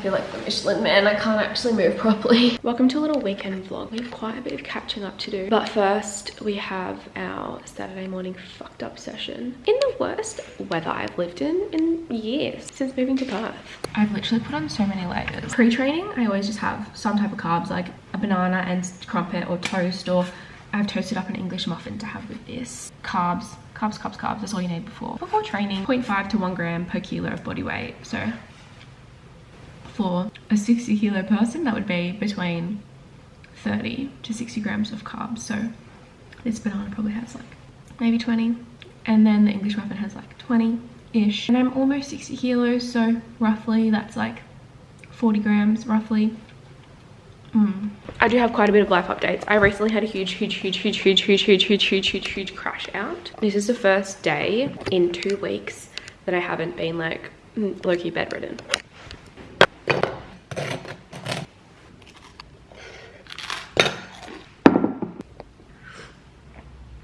feel like the Michelin Man. I can't actually move properly. Welcome to a little weekend vlog. We have quite a bit of catching up to do. But first, we have our Saturday morning fucked up session in the worst weather I've lived in years, since moving to Perth. I've literally put on so many layers. Pre-training, I always just have some type of carbs, like a banana and crumpet or toast, or I've toasted up an English muffin to have with this. Carbs, that's all you need before training. 0.5 to 1 gram per kilo of body weight. So for a 60 kilo person, that would be between 30 to 60 grams of carbs. So this banana probably has like maybe 20, and then the English muffin has like 20-ish. And I'm almost 60 kilos, so roughly that's like 40 grams roughly. I do have quite a bit of life updates. I recently had a huge crash out. This is the first day in 2 weeks that I haven't been like low-key bedridden.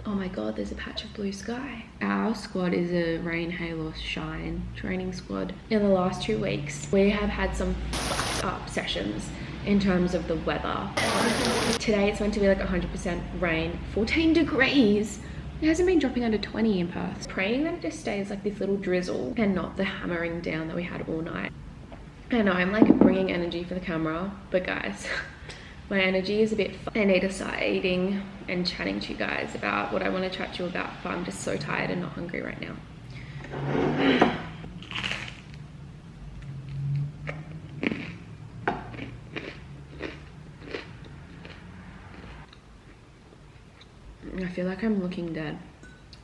Oh my god, there's a patch of blue sky. Our squad is a rain, hail or shine training squad. In the last 2 weeks, we have had some fucked up sessions in terms of the weather. Today it's meant to be like 100% rain, 14 degrees. It hasn't been dropping under 20 in Perth. Praying that it just stays like this little drizzle and not the hammering down that we had all night. I know I'm like bringing energy for the camera, but guys, my energy is a bit I need to start eating and chatting to you guys about what I want to chat to you about, but I'm just so tired and not hungry right now. I feel like I'm looking dead,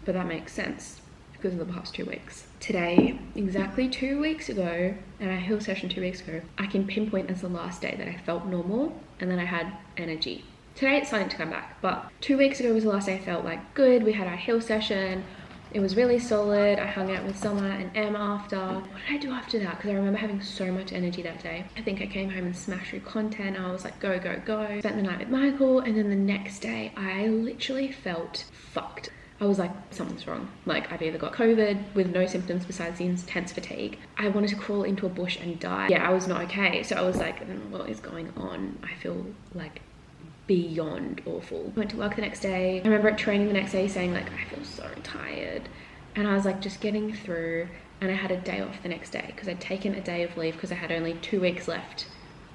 but that makes sense because of the past 2 weeks. Today, exactly 2 weeks ago, and our hill session 2 weeks ago, I can pinpoint as the last day that I felt normal and then I had energy. Today it's starting to come back, but 2 weeks ago was the last day I felt like good. We had our hill session. It was really solid. I hung out with Summer and Em after. What did I do after that? Because I remember having so much energy that day. I think I came home and smashed through content. I was like, go, go, go. Spent the night with Michael, and then the next day, I literally felt fucked. I was like, something's wrong. Like, I've either got COVID with no symptoms besides the intense fatigue. I wanted to crawl into a bush and die. Yeah, I was not okay. So I was like, what is going on? I feel like beyond awful. I went to work the next day. I remember at training the next day saying like, I feel so tired. And I was like just getting through, and I had a day off the next day because I'd taken a day of leave because I had only 2 weeks left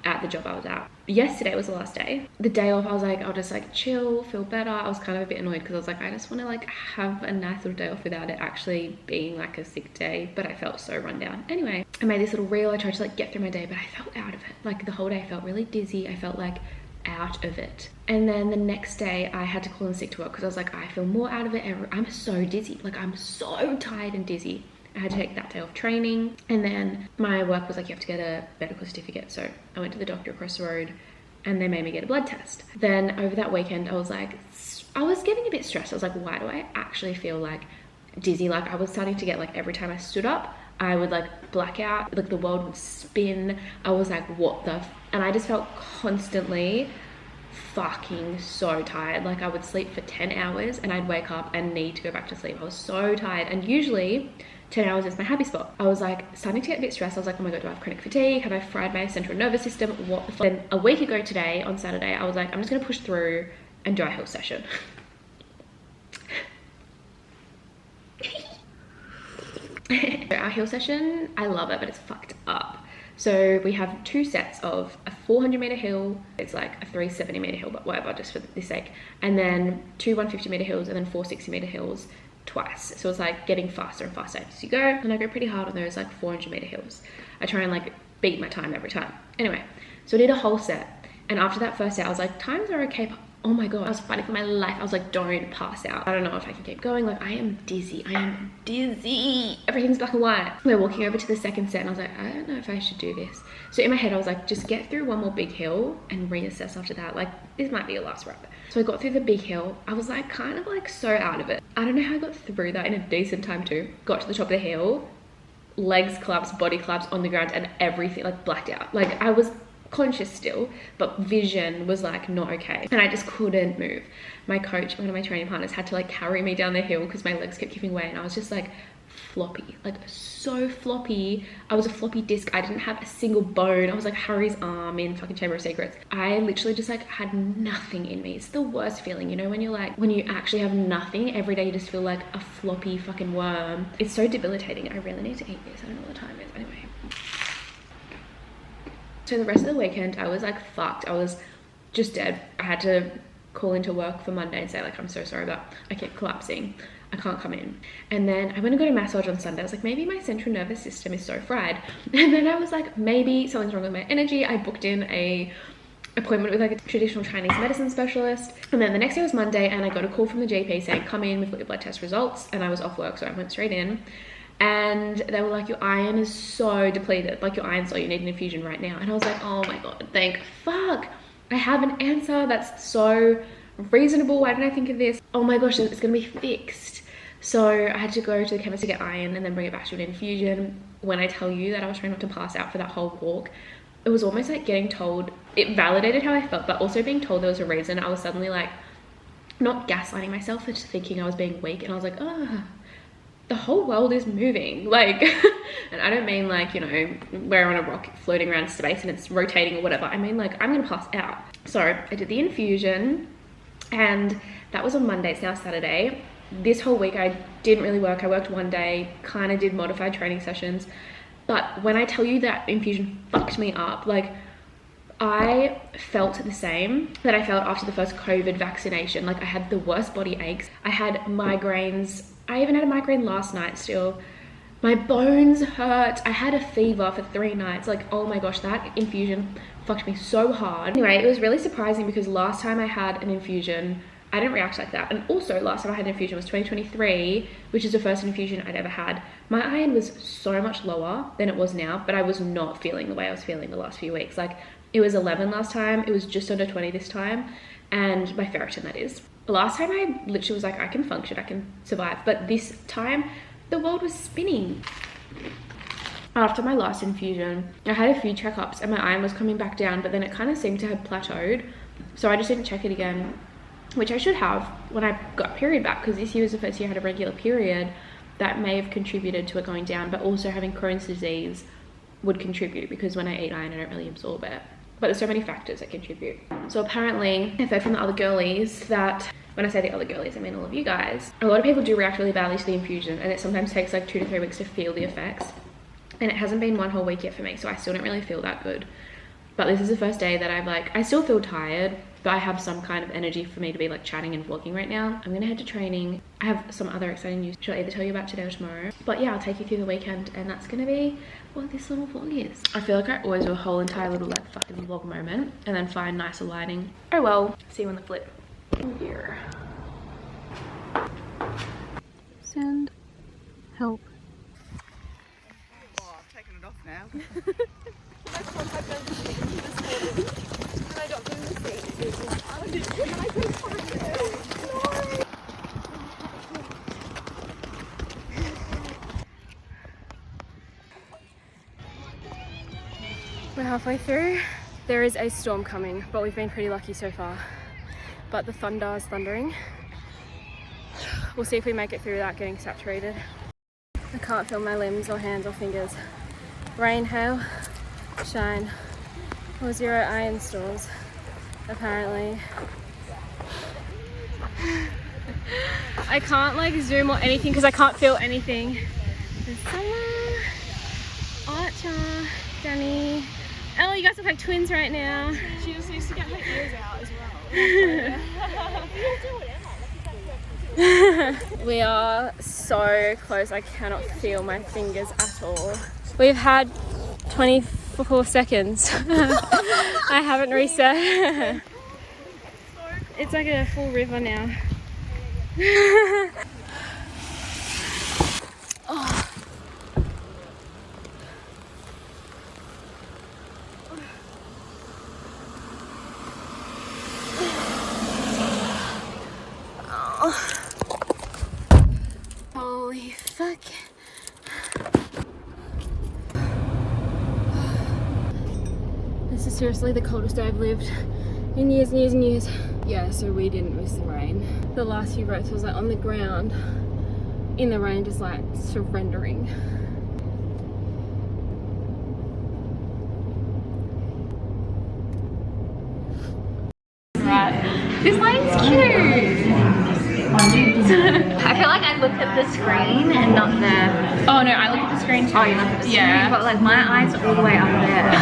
at the job I was at. Yesterday was the last day. The day off, I was like, I'll just like chill, feel better. I was kind of a bit annoyed because I was like, I just want to like have a nice little day off without it actually being like a sick day, but I felt so run down. Anyway, I made this little reel. I tried to like get through my day, but I felt out of it. Like the whole day I felt really dizzy. I felt like out of it. And then the next day I had to call in sick to work because I was like, I feel more out of it. I'm so dizzy. Like I'm so tired and dizzy. I had to take that day off training, and then my work was like, you have to get a medical certificate. So I went to the doctor across the road and they made me get a blood test. Then over that weekend, I was getting a bit stressed. I was like, why do I actually feel like dizzy? Like I was starting to get like every time I stood up, I would like black out, like the world would spin. I was like, what the and I just felt constantly fucking so tired. Like I would sleep for 10 hours and I'd wake up and need to go back to sleep. I was so tired, and usually 10 hours is my happy spot. I was like starting to get a bit stressed. I was like, oh my god, do I have chronic fatigue? Have I fried my central nervous system? What the fuck? Then a week ago today, on Saturday, I was like, I'm just gonna push through and do a hill session. Our hill session, I love it, but it's fucked up. So we have 2 sets of a 400 meter hill. It's like a 370 meter hill, but whatever, just for this sake. And then 2 150 meter hills, and then 4 60 meter hills twice. So it's like getting faster and faster as you go. And I go pretty hard on those like 400 meter hills. I try and like beat my time every time. Anyway, so I did a whole set. And after that first set, I was like, times are okay, but oh my god, I was fighting for my life. I was like, don't pass out. I don't know if I can keep going. Like I am dizzy. I am dizzy. Everything's black and white. We're walking over to the second set and I was like, I don't know if I should do this. So in my head, I was like, just get through one more big hill and reassess after that. Like this might be your last rep. So I got through the big hill. I was like kind of like so out of it. I don't know how I got through that in a decent time too. Got to the top of the hill, legs collapsed, body collapsed on the ground, and everything like blacked out. Like I was conscious still, but vision was like not okay, and I just couldn't move. My coach, one of my training partners, had to like carry me down the hill because my legs kept giving way, and I was just like floppy, like so floppy. I was a floppy disc. I didn't have a single bone. I was like Harry's arm in fucking Chamber of Secrets. I literally just like had nothing in me. It's the worst feeling, you know, when you're like, when you actually have nothing every day, you just feel like a floppy fucking worm. It's so debilitating. I really need to eat this. I don't know what the time is. Anyway, so the rest of the weekend I was like fucked. I was just dead. I had to call into work for Monday and say like, I'm so sorry, but I kept collapsing. I can't come in. And then I went and got a massage on Sunday. I was like, maybe my central nervous system is so fried. And then I was like, maybe something's wrong with my energy. I booked in a appointment with like a traditional Chinese medicine specialist. And then the next day was Monday and I got a call from the GP saying, come in, we've got your blood test results. And I was off work, so I went straight in. And they were like, your iron is so depleted. Like your iron's low, you need an infusion right now. And I was like, oh my God, thank fuck. I have an answer that's so reasonable. Why didn't I think of this? Oh my gosh, it's gonna be fixed. So I had to go to the chemist to get iron and then bring it back to an infusion. When I tell you that I was trying not to pass out for that whole walk, it was almost like getting told, it validated how I felt, but also being told there was a reason. I was suddenly like, not gaslighting myself, but just thinking I was being weak. And I was like, oh, the whole world is moving. Like, and I don't mean like, you know, we're on a rock floating around space and it's rotating or whatever. I mean like, I'm gonna pass out. So I did the infusion and that was on Monday. It's now Saturday. This whole week I didn't really work. I worked one day, kind of did modified training sessions. But when I tell you that infusion fucked me up, like I felt the same that I felt after the first COVID vaccination. Like I had the worst body aches. I had migraines. I even had a migraine last night still. My bones hurt. I had a fever for 3 nights. Like, oh my gosh, that infusion fucked me so hard. Anyway, it was really surprising because last time I had an infusion, I didn't react like that. And also last time I had an infusion was 2023, which is the first infusion I'd ever had. My iron was so much lower than it was now, but I was not feeling the way I was feeling the last few weeks. Like it was 11 last time, it was just under 20 this time, and my ferritin, that is. Last time I literally was like, I can function, I can survive. But this time the world was spinning. After my last infusion, I had a few checkups and my iron was coming back down, but then it kind of seemed to have plateaued. So I just didn't check it again, which I should have when I got period back, because this year was the first year I had a regular period. That may have contributed to it going down, but also having Crohn's disease would contribute because when I eat iron, I don't really absorb it. But there's so many factors that contribute. So apparently, I've heard from the other girlies that, when I say the other girlies, I mean all of you guys, a lot of people do react really badly to the infusion, and it sometimes takes like 2 to 3 weeks to feel the effects. And it hasn't been 1 whole week yet for me, so I still don't really feel that good. But this is the first day that I've like, I still feel tired, but I have some kind of energy for me to be like chatting and vlogging right now. I'm gonna head to training. I have some other exciting news which I'll either tell you about today or tomorrow. But yeah, I'll take you through the weekend, and that's gonna be what this little vlog is. I feel like I always do a whole entire little like fucking vlog moment and then find nicer lighting. Oh well, see you on the flip. Here. Send. Help. Oh, I've taken it off now. We're halfway through. There is a storm coming, but we've been pretty lucky so far. But the thunder is thundering. We'll see if we make it through without getting saturated. I can't feel my limbs or hands or fingers. Rain, hail, shine, or 0 iron stores, apparently. I can't like zoom or anything because I can't feel anything. There's Summer, Archer, Danny. Oh, you guys look like twins right now. She just needs to get her ears out as well. We are so close, I cannot feel my fingers at all. We've had 24 seconds. I haven't reset. It's like a full river now. Oh. Holy fuck. This is seriously the coldest day I've lived in years and years and years. Yeah, so we didn't miss the rain. The last few breaths was like on the ground. in the rain, just like surrendering. This line's cute. I feel like I looked at the screen and not the... Oh no, I look at the screen too. Oh, you look at the screen, Yeah. but like my eyes are all the way up there.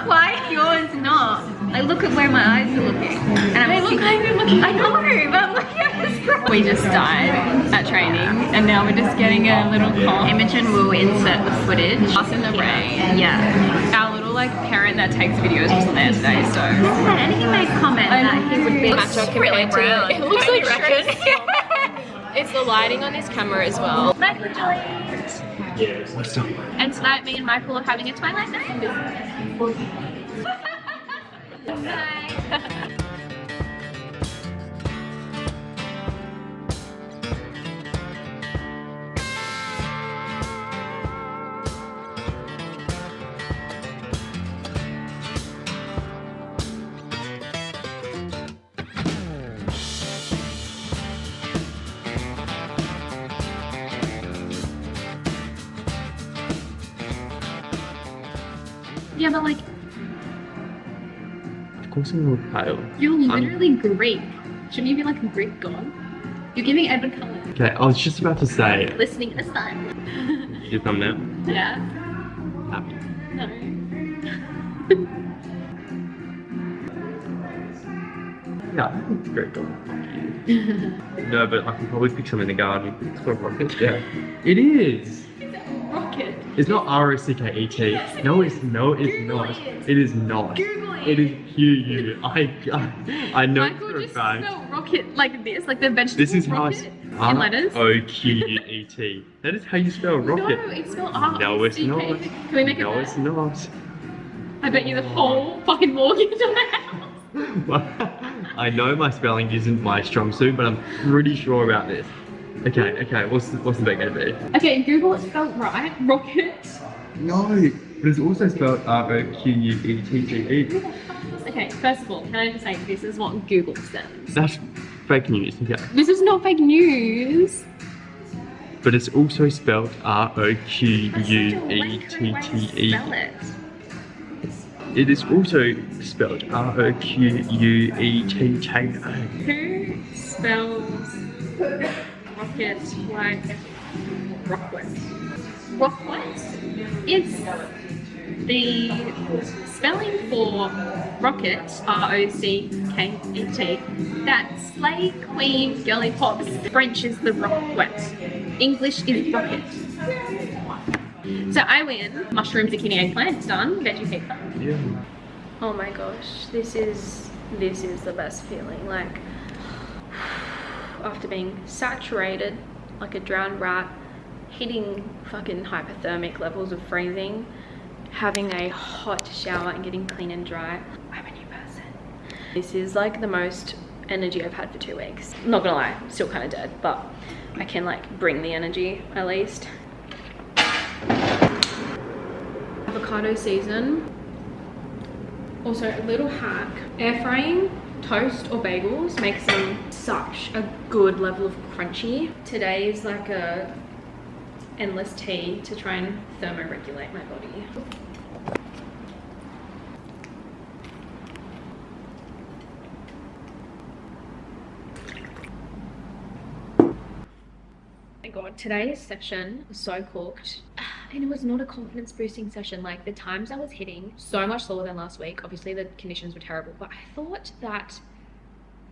Why yours not? I look at where my eyes are looking. And I'm looking. I know, but I'm looking at the screen. We just died at training and now we're just getting a little call. Imogen will insert the footage. Us in the rain. Yeah. Our little like parent that takes videos wasn't there today, so. And he made comment that he would be Matchup really compared to brown. it looks Don't like you reckon? Shrek. It's the lighting on this camera as well. Michael and Julie. And tonight me and Michael are having a Twilight night. Bye. Yeah, but like, Of course I'm not pale. you're literally Greek. Shouldn't you be like a Greek god? You're giving Edward Cullen. Okay, I was just about to say, Listening to the sun. your thumbnail. Yeah. Happy. No. Yeah, I think it's great. Fuck you. No, but I can probably pick some in the garden. It's got rocket. Yeah. It is. Rocket. It's not R-O-C-K-E-T. No, it's not. It is not. Google it. It is Q-U. I know Michael for a just fact. spelled rocket like this, like the vegetable This is how I rocket in letters. R-O-Q-U-E-T. That is how you spell rocket. No, it's spelled R. No, it's not. Can we make it No, better? it's not. I bet you the whole fucking mortgage on the house. I know my spelling isn't my strong suit, but I'm pretty sure about this. Okay, what's the bet gonna be? Okay, Google it spelled right. Rocket. No, but it's also spelled R-O-Q-U-E-T-T-E. Okay, first of all, can I just say this is what Google says? That's fake news, okay. This is not fake news. But it's also spelled That's such a way to R-O-Q-U-E-T-T-E. spell it. It is also spelled R-O-Q-U-E-T-K-O. Who spells rocket like Rockwet? Rockwet is the spelling for rocket, R-O-C-K-E-T. That's Slay Queen Girly Pops. French is the Rockwet. English is rocket. So I win. Mushroom, zucchini, eggplant, done. Veggie pizza. Yeah. Oh my gosh, this is the best feeling. Like, after being saturated like a drowned rat, hitting fucking hypothermic levels of freezing, having a hot shower and getting clean and dry, I'm a new person. This is like the most energy I've had for 2 weeks. Not gonna lie, still kind of dead, but I can like bring the energy at least. Avocado season. Also, a little hack, air frying toast or bagels makes them such a good level of crunchy. Today is like a endless tea to try and thermoregulate my body. God, today's session was so cooked, and it was not a confidence boosting session. Like, the times I was hitting so much slower than last week. Obviously the conditions were terrible, but I thought that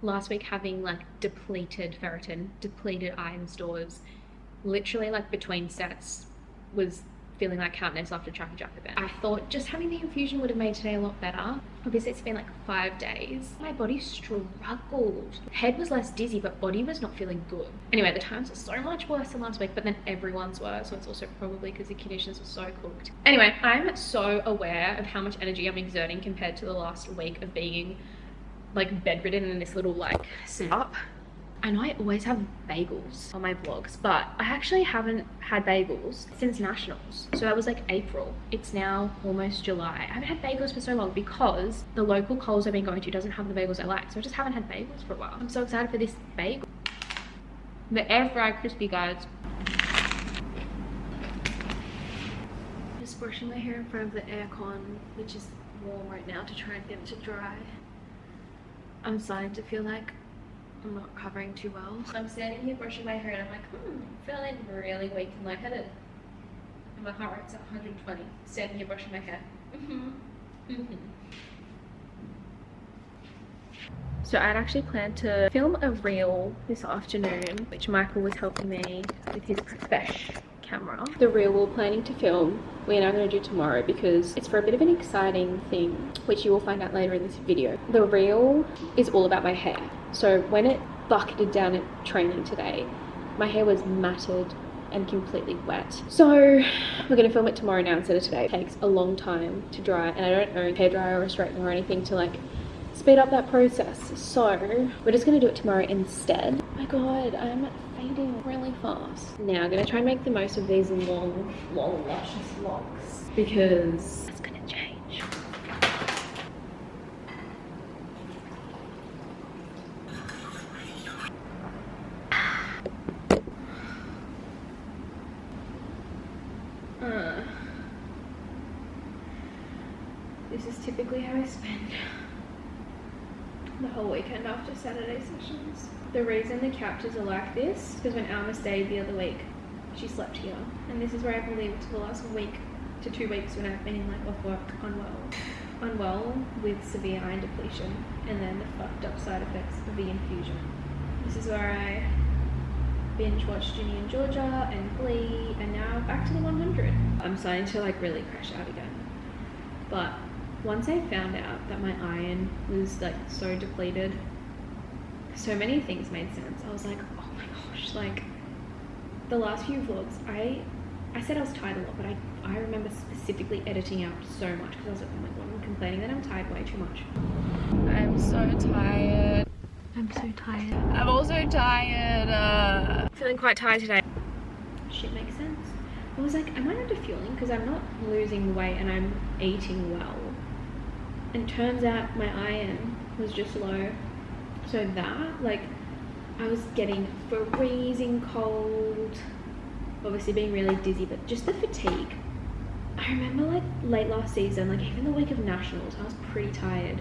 last week having like depleted ferritin, depleted iron stores, literally like between sets was feeling like Countess after Tracker Jack event. I thought just having the infusion would have made today a lot better. Obviously it's been like 5 days. My body struggled. Head was less dizzy, but body was not feeling good. Anyway, the times were so much worse than last week, but then everyone's were, so it's also probably because the conditions were so cooked. Anyway, I'm so aware of how much energy I'm exerting compared to the last week of being like bedridden in this little like setup. I know I always have bagels on my vlogs, but I actually haven't had bagels since Nationals. So that was like April. It's now almost July. I haven't had bagels for so long because the local Coles I've been going to doesn't have the bagels I like. So I just haven't had bagels for a while. I'm so excited for this bagel. The air fried crispy, guys. Just brushing my hair in front of the aircon, which is warm right now, to try and get it to dry. I'm starting to feel like I'm not covering too well. I'm standing here brushing my hair and I'm like, feeling really weak and lightheaded. And my heart rate's at 120. Standing here brushing my hair. So I'd actually planned to film a reel this afternoon, which Michael was helping me with his profesh camera. The reel we're planning to film, we're now going to do tomorrow because it's for a bit of an exciting thing, which you will find out later in this video. The reel is all about my hair. So when it bucketed down at training today, my hair was matted and completely wet. So we're going to film it tomorrow now instead of today. It takes a long time to dry and I don't own a hairdryer or a straightener or anything to like speed up that process. So we're just going to do it tomorrow instead. Oh my god, I'm fading really fast. Now I'm going to try and make the most of these long luscious locks because it's going to change. This is typically how I spend the whole weekend after Saturday sessions. The reason the couches are like this is because when Alma stayed the other week, she slept here. And this is where I've lived for the last week to 2 weeks when I've been like off work unwell with severe iron depletion and then the fucked up side effects of the infusion. This is where I binge watched Ginny and Georgia and Glee and now back to the 100. I'm starting to like really crash out again. But once I found out that my iron was like so depleted, so many things made sense. I was like, oh my gosh, like the last few vlogs, I said I was tired a lot, but I remember specifically editing out so much because I was like, oh my god, I'm complaining that I'm tired way too much. I'm so tired. I'm so tired. I'm also tired. Feeling quite tired today. Shit makes sense. I was like, am I underfueling? Because I'm not losing weight and I'm eating well. And turns out my iron was just low. So that, like, I was getting freezing cold, obviously being really dizzy, but just the fatigue. I remember like late last season, like even the week of nationals, I was pretty tired.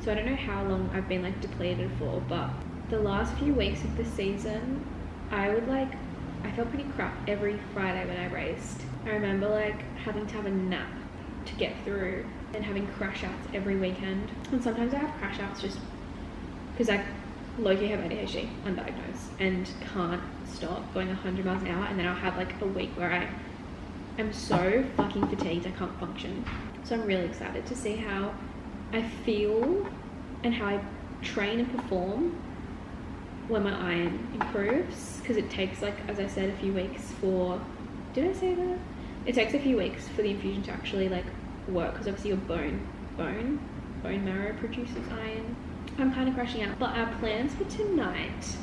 So I don't know how long I've been like depleted for, but the last few weeks of the season, I felt pretty crap every Friday when I raced. I remember like having to have a nap to get through and having crash outs every weekend. And sometimes I have crash outs just because I low-key have ADHD, undiagnosed, and can't stop going 100 miles an hour, and then I'll have like a week where I am so fucking fatigued I can't function. So I'm really excited to see how I feel and how I train and perform when my iron improves, because it takes, like, as I said, a few weeks for, did I say that? It takes a few weeks for the infusion to actually like work, because obviously your bone marrow produces iron. I'm kind of crashing out, but our plans for tonight: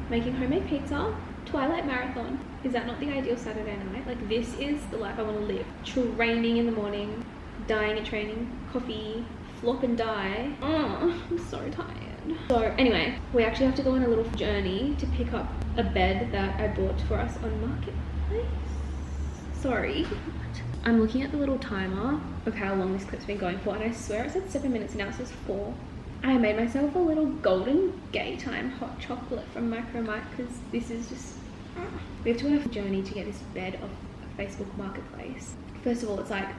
making homemade pizza, Twilight Marathon. Is that not the ideal Saturday night? Like, this is the life I want to live. Training in the morning, dying at training, coffee, flop and die. Oh, I'm so tired. So anyway, we actually have to go on a little journey to pick up a bed that I bought for us on Marketplace. Sorry. I'm looking at the little timer of how long this clip's been going for, and I swear it said 7 minutes, now it says 4. I made myself a little golden gay time hot chocolate from Micro Mike, because this is just... We have to go on a journey to get this bed off Facebook Marketplace. First of all, it's like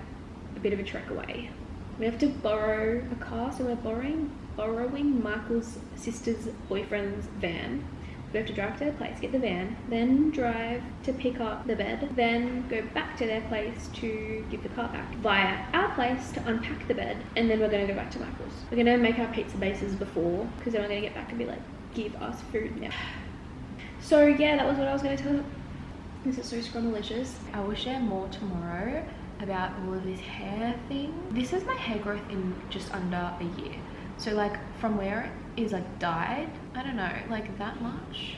a bit of a trek away. We have to borrow a car, so we're borrowing Michael's sister's boyfriend's van. We have to drive to their place, get the van, then drive to pick up the bed, then go back to their place to give the car back, via our place to unpack the bed, and then we're going to go back to Michael's. We're going to make our pizza bases before, because then we're going to get back and be like, give us food now. So yeah, that was what I was going to tell you. This is so scrummalicious. I will share more tomorrow about all of this hair thing. This is my hair growth in just under a year. So like from where it is like dyed, I don't know, like that much,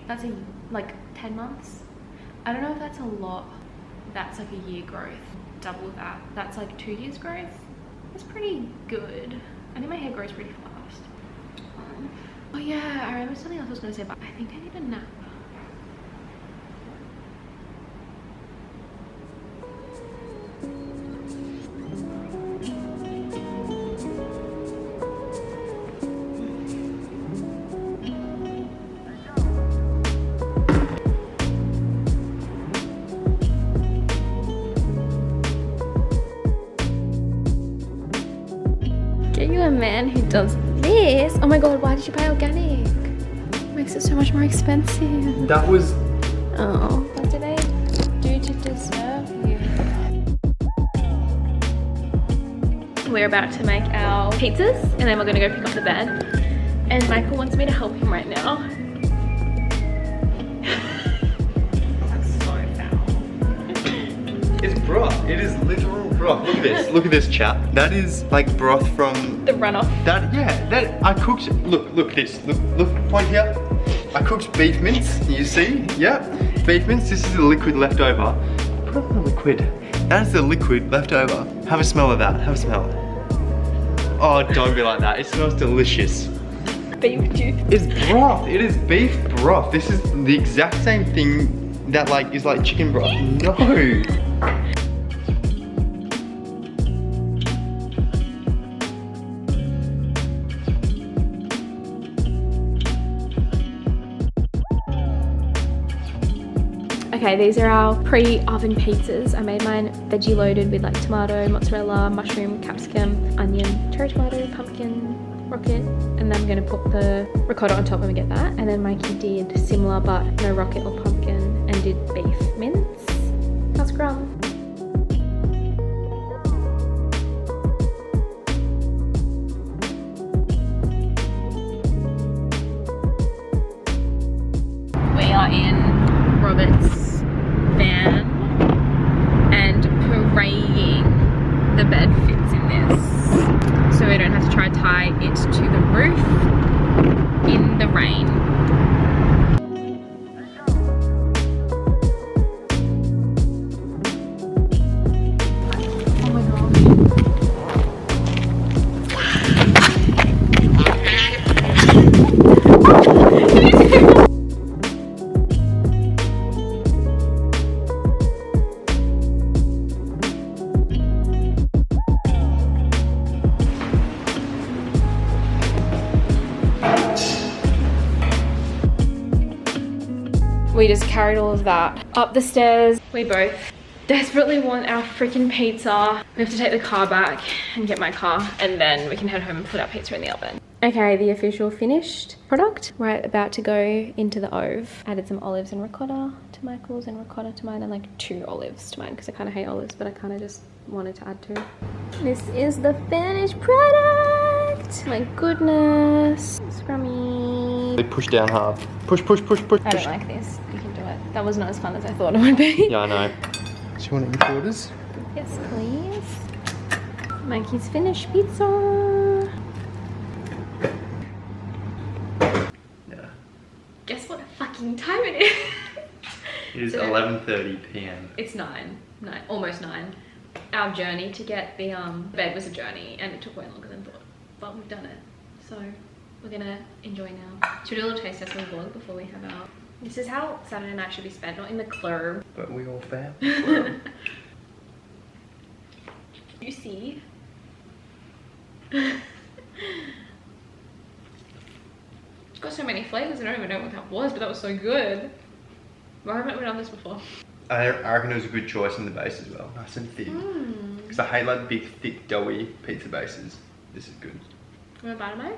that's like 10 months. I don't know if that's a lot. That's like a year growth. Double that, that's like 2 years growth. That's pretty good. I think my hair grows pretty fast. Oh yeah, I remember something else I was gonna say, but I think I need a nap. Get you a man who does this. Oh my god, why did you buy organic? Makes it so much more expensive. That was... Oh, what did I do to deserve you? We're about to make our pizzas and then we're gonna go pick up the bed. And Michael wants me to help him right now. That's so foul. It's broth. It is literal broth. Look at this. Look at this, chap. That is like broth from... The runoff. That, yeah, that, I cooked... Look at this. Look, point here. I cooked beef mince, you see? Yeah. Beef mince, this is the liquid left over. Put up the liquid. That is the liquid left over. Have a smell of that. Have a smell. Oh, don't be like that. It smells delicious. Beef juice. It's broth. It is beef broth. This is the exact same thing that like is like chicken broth. No. Okay, these are our pre-oven pizzas. I made mine veggie loaded with like tomato, mozzarella, mushroom, capsicum, onion, cherry tomato, pumpkin, rocket, and then I'm gonna put the ricotta on top when we get that. And then Mikey did similar but no rocket or pumpkin and did beef mince. How's Grum? We are in Robert's van and praying the bed fits in this so we don't have to try to tie it to the roof in the rain. Oh my god. We just carried all of that up the stairs. We both desperately want our freaking pizza. We have to take the car back and get my car and then we can head home and put our pizza in the oven. Okay, the official finished product. Right about to go into the oven. Added some olives and ricotta to Michael's and ricotta to mine and like 2 olives to mine because I kind of hate olives but I kind of just wanted to add 2. This is the finished product. My goodness. Scrummy. They push down hard. Push. I don't like this. You can do it. That was not as fun as I thought it would be. Yeah, I know. Do you want any quarters? Yes, please. Mikey's finished pizza. Yeah. Guess what fucking time it is? It is So- 11:30 p.m. It's 9, almost 9. Our journey to get the bed was a journey and it took way longer than thought. But we've done it. So we're gonna enjoy now. Should we do a little taste test of the vlog before we have our... This is how Saturday night should be spent, not in the club. But we all fair. You see? It's got so many flavors, I don't even know what that was, but that was so good. Why haven't we done this before? I reckon it was a good choice in the base as well. Nice and thick. Because I hate like big, thick, doughy pizza bases. This is good. You want a bite of mine?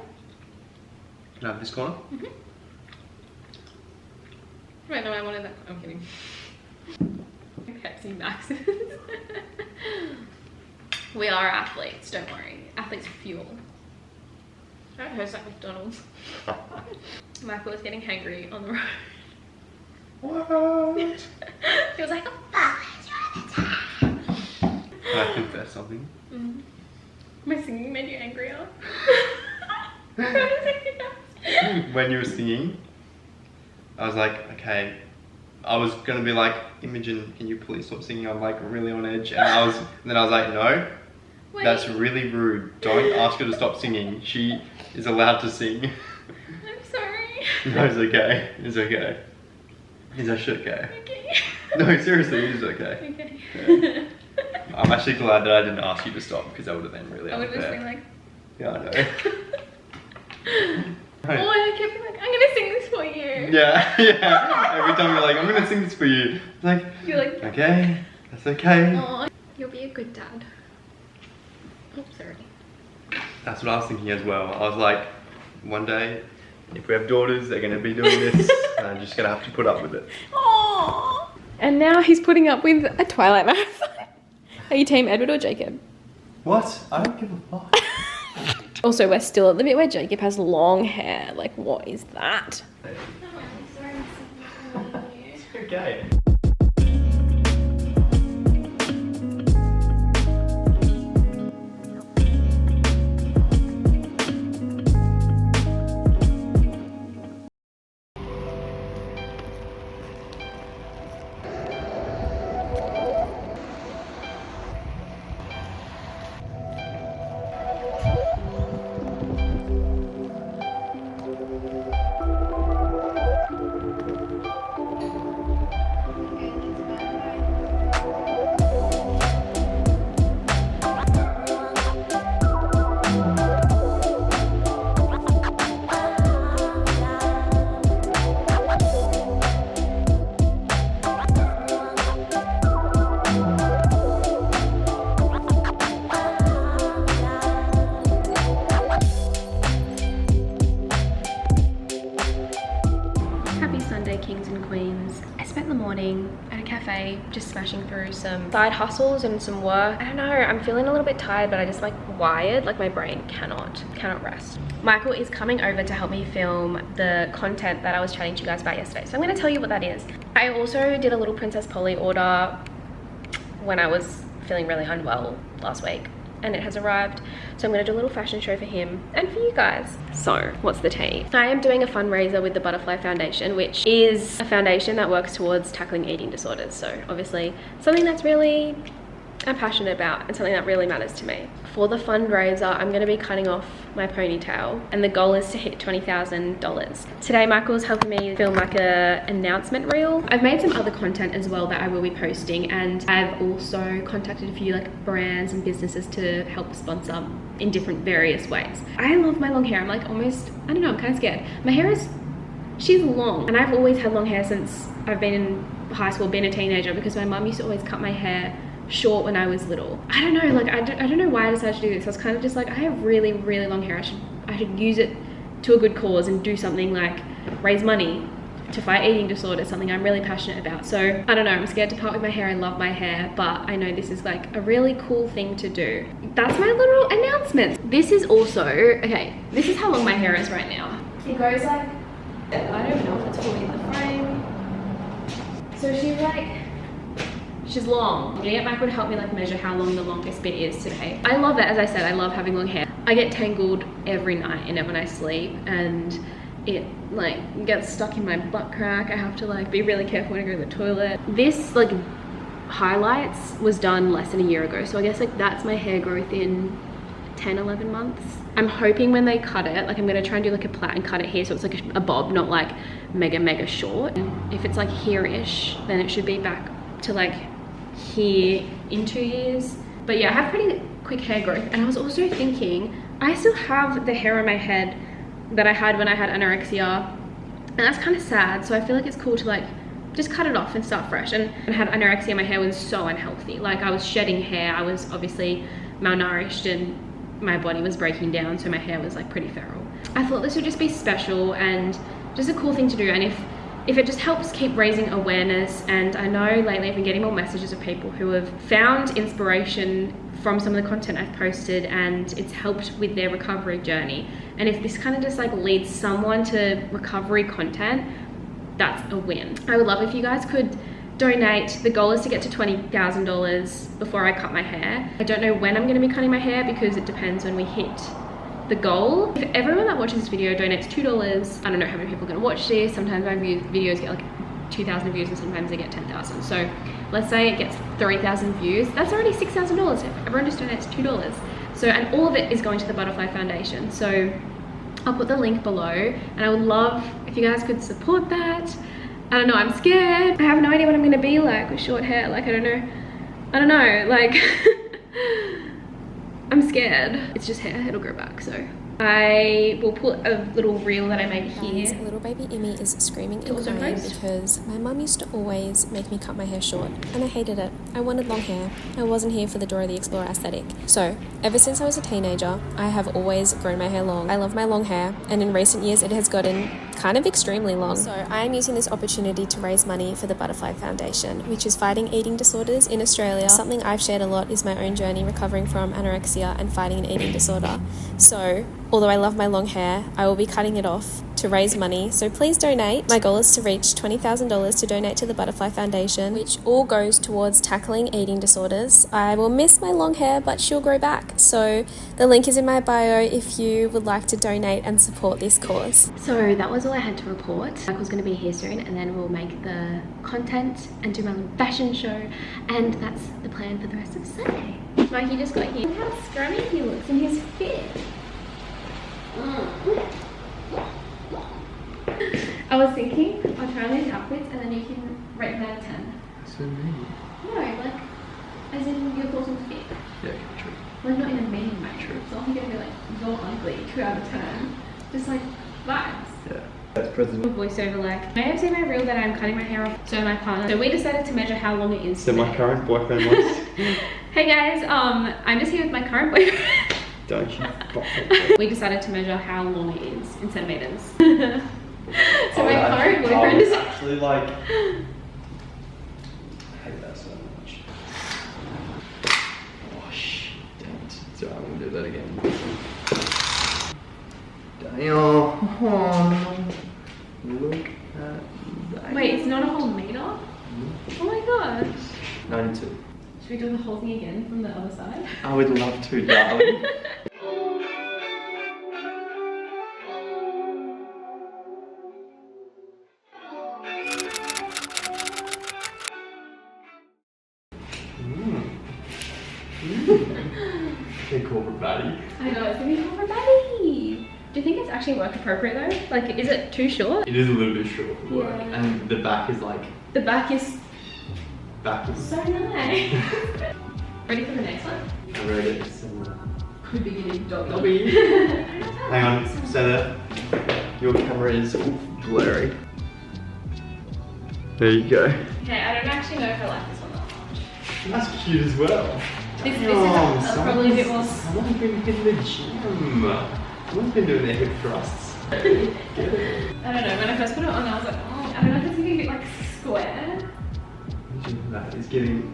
Can I have this corner? Wait, no, I wanted that. I'm kidding. Pepsi Maxes. We are athletes, don't worry. Athletes fuel. That hurts like McDonald's. Michael was getting hangry on the road. What? He was like, oh, Can I confess something? my singing made you angrier. When you were singing, I was like, okay. I was gonna be like, Imogen, can you please stop singing? I'm like really on edge, and then I was like, no, Wait. that's really rude. Don't ask her to stop singing. She is allowed to sing. I'm sorry. No, it's okay. It's okay. It's actually okay. Okay. No, seriously, it is okay. Okay. Yeah. I'm actually glad that I didn't ask you to stop because that would have been really I would have just unfair. been like, Yeah, I know. oh, I kept being like, I'm gonna sing this for you. Yeah, yeah. Every time you're like, I'm gonna sing this for you. Like, You're like, okay, that's okay. oh, you'll be a good dad. Oh, sorry. That's what I was thinking as well. I was like, one day, if we have daughters, they're gonna be doing this, and I'm just gonna have to put up with it. Oh. And now he's putting up with a Twilight marathon. Are you team Edward or Jacob? What? I don't give a fuck. Also, we're still at the bit where Jacob has long hair. Like, what is that? It's okay. Happy Sunday, kings and queens. I spent the morning at a cafe just smashing through some side hustles and some work. I don't know, I'm feeling a little bit tired, but I just like wired, like my brain cannot rest. Michael is coming over to help me film the content that I was chatting to you guys about yesterday. So I'm gonna tell you what that is. I also did a little Princess Polly order when I was feeling really unwell last week, and it has arrived. So I'm gonna do a little fashion show for him and for you guys. So what's the tea? I am doing a fundraiser with the Butterfly Foundation, which is a foundation that works towards tackling eating disorders. So obviously something that's really I'm passionate about and something that really matters to me. For the fundraiser, I'm going to be cutting off my ponytail, and the goal is to hit $20,000. Today, Michael's helping me film like a announcement reel. I've made some other content as well that I will be posting, and I've also contacted a few like brands and businesses to help sponsor in different various ways. I love my long hair. I'm like almost, I don't know, I'm kind of scared. My hair is, she's long, and I've always had long hair since I've been in high school, been a teenager, because my mum used to always cut my hair short when I was little. I don't know, like I don't know why I decided to do this. I was kind of just like, I have really long hair. I should use it to a good cause and do something like raise money to fight eating disorders, something I'm really passionate about. So I don't know, I'm scared to part with my hair. I love my hair, but I know this is like a really cool thing to do. That's my little announcement. This is also, okay, this is how long my hair is right now. It goes like, I don't know if it's fully in the frame. So she's long. I'm gonna get Michael to help me like measure how long the longest bit is today. I love it, as I said, I love having long hair. I get tangled every night in it when I sleep, and it like gets stuck in my butt crack. I have to like be really careful when I go to the toilet. This like highlights was done less than a year ago, so I guess like that's my hair growth in 10-11 months. I'm hoping when they cut it, like I'm gonna try and do like a plait and cut it here so it's like a bob, not like mega short. And if it's like here-ish, then it should be back to like here in 2 years. But yeah, I have pretty quick hair growth, and I was also thinking I still have the hair on my head that I had when I had anorexia, and that's kind of sad. So I feel like it's cool to like just cut it off and start fresh. And when I had anorexia, my hair was so unhealthy. Like I was shedding hair, I was obviously malnourished, and my body was breaking down, so my hair was like pretty feral. I thought this would just be special and just a cool thing to do, and if it just helps keep raising awareness. And I know lately I've been getting more messages of people who have found inspiration from some of the content I've posted, and it's helped with their recovery journey. And if this kind of just like leads someone to recovery content, that's a win. I would love if you guys could donate. The goal is to get to $20,000 before I cut my hair. I don't know when I'm going to be cutting my hair because it depends when we hit the goal. If everyone that watches this video donates $2, I don't know how many people are going to watch this. Sometimes my videos get like 2,000 views and sometimes they get 10,000. So let's say it gets 3,000 views. That's already $6,000 if everyone just donates $2. So, and all of it is going to the Butterfly Foundation. So I'll put the link below, and I would love if you guys could support that. I don't know, I'm scared. I have no idea what I'm gonna be like with short hair. Like, I don't know, like I'm scared. It's just hair, it'll grow back, so. I will put a little reel that I made here. Little baby Emmy is screaming in Also pain post. because my mum used to always make me cut my hair short, and I hated it. I wanted long hair. I wasn't here for the Dora the Explorer aesthetic. So, ever since I was a teenager, I have always grown my hair long. I love my long hair, and in recent years it has gotten kind of extremely long. So, I am using this opportunity to raise money for the Butterfly Foundation, which is fighting eating disorders in Australia. Something I've shared a lot is my own journey recovering from anorexia and fighting an eating disorder. So, although I love my long hair, I will be cutting it off to raise money, so please donate. My goal is to reach $20,000 to donate to the Butterfly Foundation, which all goes towards tackling eating disorders. I will miss my long hair, but she'll grow back. So the link is in my bio if you would like to donate and support this cause. So that was all I had to report. Michael's gonna be here soon, and then we'll make the content and do my little fashion show, and that's the plan for the rest of Sunday. Mikey just got here. Look how scrummy he looks in his fit. I was thinking I'll try these outfits and then you can rate them out of 10. So mean. No, like, as in your thoughts on fit. Yeah, true. Like, not in a mean way. True. It's not gonna be like, you're ugly, 2 out of 10. Just like, vibes. Yeah. That's president. Voiceover, like, I have seen my reel that I'm cutting my hair off, so my partner. So we decided to measure how long it is. So my current boyfriend wants. Hey guys, I'm just here with my current boyfriend. Don't you? We decided to measure how long it is in centimeters. So my current boyfriend is actually like. I hate that so much. Oh shit! Damn it! So I'm gonna do that again. Damn! Oh, look at that. Wait, it's not a whole meter? Oh my gosh. 92. Should we do the whole thing again from the other side? I would love to, darling. Corporate baddie. I know, it's gonna be corporate baddie. Do you think it's actually work appropriate though? Like, is it too short? It is a little bit short for work, Yeah. and the back is like The back is so. so nice. Ready for the next one? I read it. Similar. Could be getting dog. Hang on, so that your camera is blurry. There you go. Okay, I don't actually know if I like this one that much. That's cute as well. This is probably a bit more. Someone's been in the gym. Someone's been doing their hip thrusts. Get it. I don't know, when I first put it on, I was like, oh, I don't know if it's gonna be a bit like square. That is getting.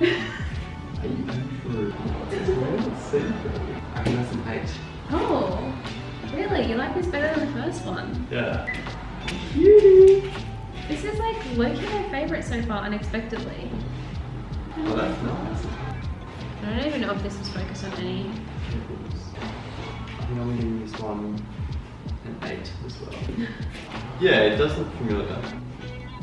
Are you through? I think that's an 8. Oh, really? You like this better than the first one? Yeah. This is like low-key my favorite so far, unexpectedly. Oh, that's nice. I don't even know if this is focused on any. I think I'm giving this one an 8 as well. Yeah, it does look familiar.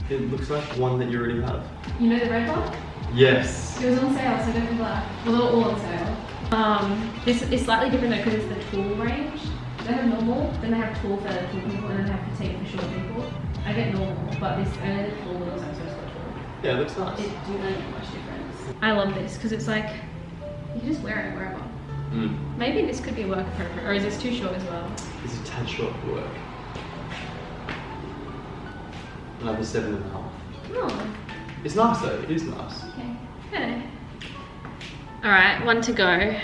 It looks like one that you already have. You know the red one? Yes. It was on sale, so go for black. Well, they're all on sale. This is slightly different though because it's the tool range. They have normal, then they have tool for tall people, and then they have petite for short people. I get normal, but this only the tall wheels I'm supposed to go tall. Yeah, it looks nice. It do not make much difference. I love this because it's like you can just wear it wherever. Maybe this could be work appropriate, or is this too short as well? It's a tad short for work. Another 7.5. Oh, It's nice though, it is nice. okay. Okay. Alright, one to go.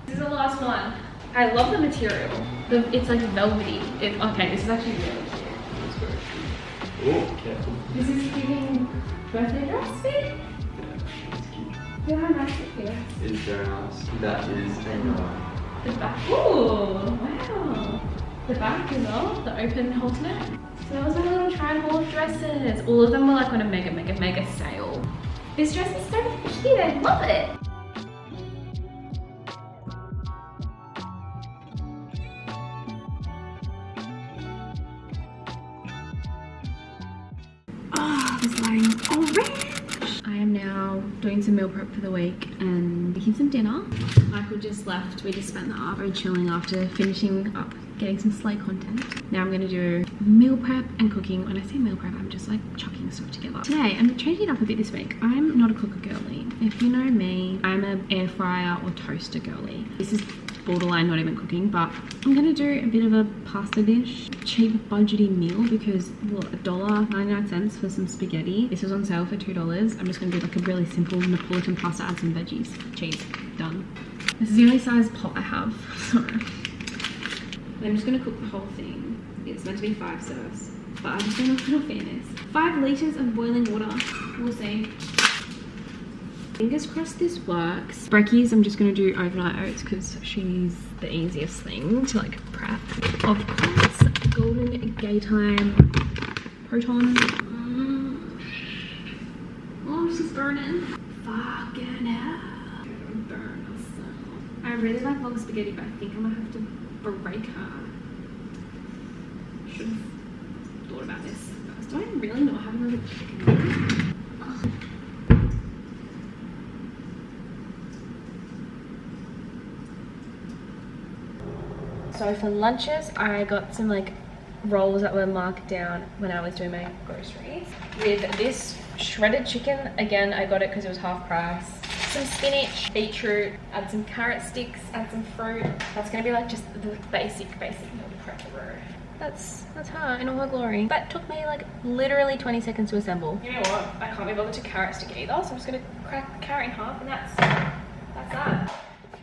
This is the last one. I love the material. It's like velvety. Okay, this is actually really cute. That's very cute. Oh, careful. This is giving birthday dress fit. Yeah, it's cute. Look how nice it feels. It is very nice. That is a The back. Ooh, wow. The back as well, the open halter neck. So that was my little try haul of dresses. All of them were like on a mega sale. This dress is so cute, I love it. Oh, this lighting's orange. I am now doing some meal prep for the week and making some dinner. Michael just left. We just spent the hour chilling after finishing up getting some slay content. Now I'm gonna do meal prep and cooking. When I say meal prep, I'm just like chucking stuff together. Today, I'm changing it up a bit this week. I'm not a cooker girly. If you know me, I'm an air fryer or toaster girly. This is borderline not even cooking, but I'm gonna do a bit of a pasta dish, cheap budgety meal, because what, $1.99 for some spaghetti. This was on sale for $2. I'm just gonna do like a really simple Napolitan pasta, add some veggies, cheese, done. This is the only size pot I have, so I'm just gonna cook the whole thing. It's meant to be 5 serves, but I just don't know if it'll fairness. 5 litres of boiling water, we'll see. Fingers crossed this works. Brekkies, I'm just gonna do overnight oats because she's the easiest thing to like prep. Of course, Golden Gaytime Proton. Oh, she's burning. Fucking hell. Burn herself. I really like long spaghetti, but I think I'm gonna have to break her. Should have thought about this first. Do I really not have another chicken? So for lunches, I got some like rolls that were marked down when I was doing my groceries. With this shredded chicken, again, I got it because it was half price. Some spinach, beetroot, add some carrot sticks, add some fruit. That's gonna be like just the basic meal prep. That's her in all her glory. That took me like literally 20 seconds to assemble. You know what? I can't be bothered to carrot stick either, so I'm just gonna crack the carrot in half, and that's that.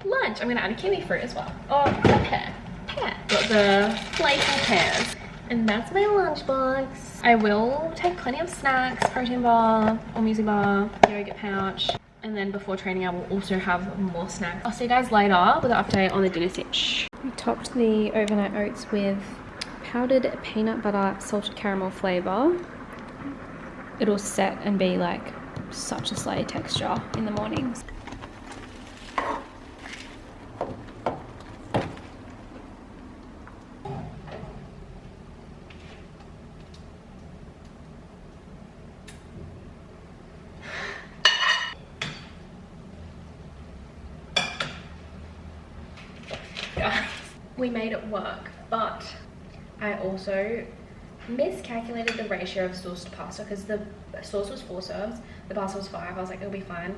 Lunch, I'm gonna add a kiwi fruit as well. Oh, a pear. Got the playful pears. And that's my lunchbox. I will take plenty of snacks, protein bar or muesli bar, yogurt pouch. And then before training, I will also have more snacks. I'll see you guys later with an update on the dinner sitch. We topped the overnight oats with powdered peanut butter, salted caramel flavor. It'll set and be like such a slay texture in the mornings. We made it work, but I also miscalculated the ratio of sauce to pasta because the sauce was 4 serves, the pasta was 5. I was like, it'll be fine.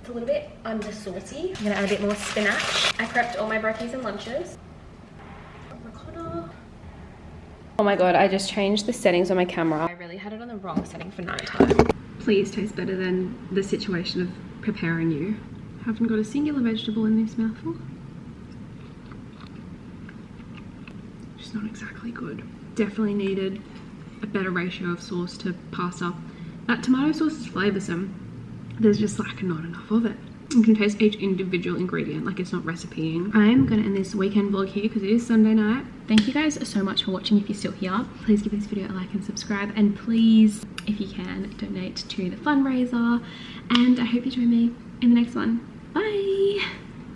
It's a little bit under saucy. I'm gonna add a bit more spinach. I prepped all my brekkies and lunches. Oh my god, I just changed the settings on my camera. I really had it on the wrong setting for nighttime. Please taste better than the situation of preparing you. Haven't got a singular vegetable in this mouthful. Not exactly good. Definitely needed a better ratio of sauce to pasta. That tomato sauce is flavoursome. There's just like not enough of it. You can taste each individual ingredient, like it's not recipeing. I'm gonna end this weekend vlog here because it is Sunday night. Thank you guys so much for watching. If you're still here, please give this video a like and subscribe, and please, if you can, donate to the fundraiser. And I hope you join me in the next one. Bye.